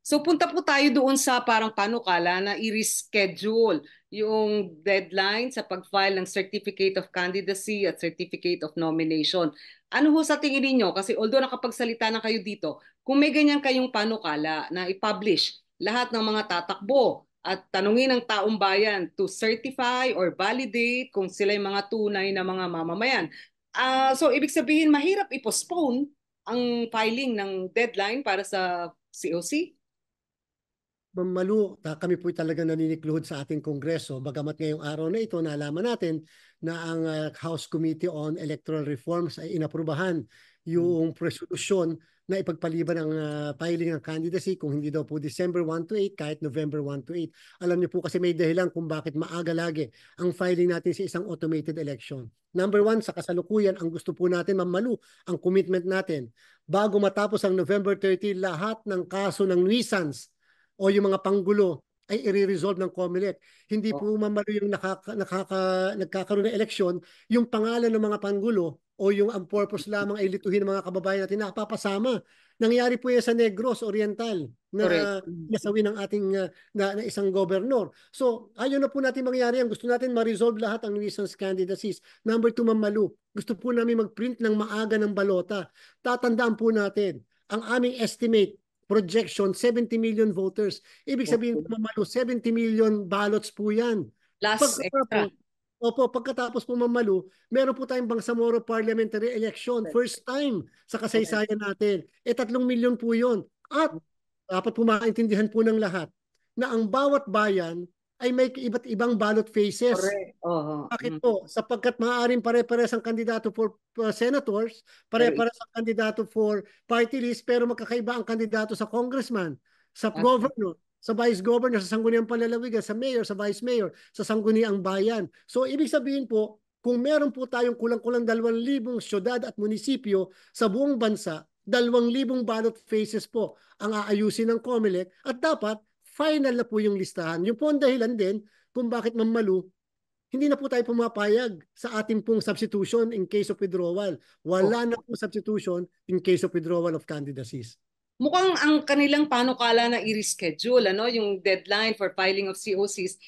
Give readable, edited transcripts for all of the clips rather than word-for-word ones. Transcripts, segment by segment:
So punta po tayo doon sa parang panukala na i-reschedule yung deadline sa pag-file ng Certificate of Candidacy at Certificate of Nomination. Ano ho sa tingin ninyo? Kasi although nakapagsalita na kayo dito, kung may ganyan kayong panukala na i-publish lahat ng mga tatakbo at tanungin ng taong bayan to certify or validate kung sila yung mga tunay na mga mamamayan. So ibig sabihin mahirap i-postpone ang filing ng deadline para sa COC? Ma'am Malu, kami po talaga naninikluhod sa ating Kongreso. Bagamat ngayong araw na ito, naalaman natin na ang House Committee on Electoral Reforms ay inaprubahan yung resolution na ipagpaliban ang filing ng candidacy kung hindi daw po December 1 to 8 kahit November 1 to 8. Alam niyo po kasi may dahilan kung bakit maaga lagi ang filing natin sa isang automated election. Number one, sa kasalukuyan, ang gusto po natin, Ma'am Malu, ang commitment natin. Bago matapos ang November 30, lahat ng kaso ng nuisance o yung mga panggulo ay i-resolve ng COMELEC. Hindi po mamalo yung nagkakaroon ng eleksyon, yung pangalan ng mga panggulo o yung ang purpose lamang ay lituhin ng mga kababayan natin na papasama. Nangyari po yan sa Negros Oriental na nasawi ng ating na isang gobernador. So, ayaw na po natin mangyari yan. Gusto natin ma-resolve lahat ang nuisance candidacies. Number two, Ma'am Malu, gusto po namin mag-print ng maaga ng balota. Tatandaan po natin, ang aming estimate projection, 70 million voters. Ibig sabihin po, Mamalu, 70 million ballots po yan. Plus extra. Pagkatapos po, Mamalu, meron po tayong Bangsamoro Parliamentary Election. First time sa kasaysayan natin. 3 milyon po yun. At dapat po maintindihan po ng lahat na ang bawat bayan ay may iba't ibang ballot phases. Correct. Bakit po? Sapagkat maaaring pare-pares ang kandidato for senators, pare-pares ang kandidato for party list, pero magkakaiba ang kandidato sa congressman, sa governor, sa vice governor, sa sangguniang panlalawigan, sa mayor, sa vice mayor, sa sangguniang bayan. So ibig sabihin po, kung meron po tayong kulang-kulang 2,000 syudad at munisipyo sa buong bansa, 2,000 ballot phases po ang aayusin ng COMELEC at dapat final na po yung listahan. Yung po ang dahilan din kung bakit, Ma'am Malu, hindi na po tayo pumapayag sa ating pong substitution in case of withdrawal. Wala na po substitution in case of withdrawal of candidacies. Mukhang ang kanilang panukala na i-reschedule, ano, yung deadline for filing of COCs,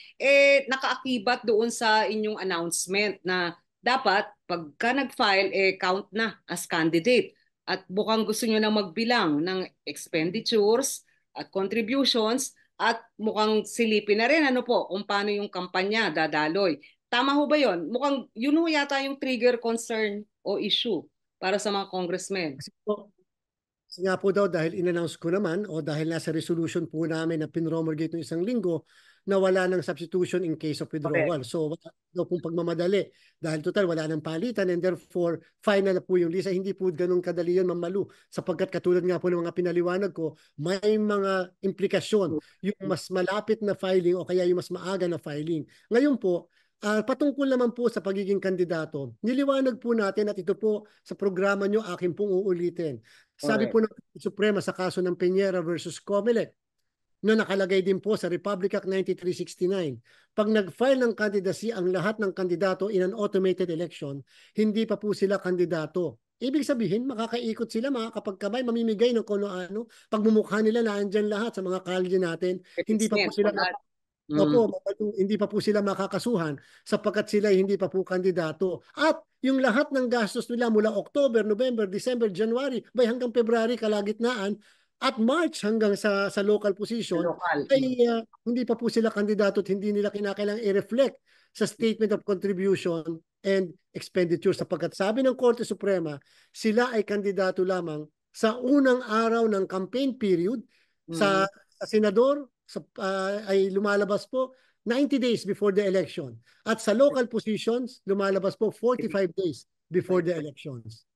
nakaakibat doon sa inyong announcement na dapat pagka nag-file, count na as candidate. At mukhang gusto nyo na magbilang ng expenditures at contributions at mukhang silipin na rin ano po kung paano yung kampanya dadaloy. Tama ho ba yun? Mukhang yun ho yata yung trigger concern o issue para sa mga congressmen. Kasi nga po daw dahil in-announce ko naman o dahil nasa resolution po namin na pinromulgate ng isang linggo na wala ng substitution in case of withdrawal. Okay. So wala daw pong pagmamadali dahil total wala ng palitan and therefore final na po yung lista. Hindi po ganun kadali yun, Ma'am Malu, sapagkat katulad nga po ng mga pinaliwanag ko, may mga implikasyon yung mas malapit na filing o kaya yung mas maaga na filing. Ngayon po, patungkol naman po sa pagiging kandidato, niliwanag po natin at ito po sa programa nyo akin pong uulitin. Sabi po ng Suprema sa kaso ng Peñera versus Comelec na nakalagay din po sa Republic Act 9369, pag nag-file ng candidacy ang lahat ng kandidato in an automated election, hindi pa po sila kandidato. Ibig sabihin, makakaikot sila, makakapagkamay, mamimigay ng kung ano, pagmumukha nila na andyan lahat sa mga kalye natin, hindi pa po sila hindi pa po sila makakasuhan sapagkat sila hindi pa po kandidato. At yung lahat ng gastos nila mula October, November, December, January, hanggang February kalagitnaan at March hanggang sa local position ay hindi pa po sila kandidato at hindi nila kinakailangang i-reflect sa statement of contribution and expenditure sapagkat sabi ng Korte Suprema, sila ay kandidato lamang sa unang araw ng campaign period sa senador ay lumalabas po 90 days before the election. At sa local positions, lumalabas po 45 days before the elections.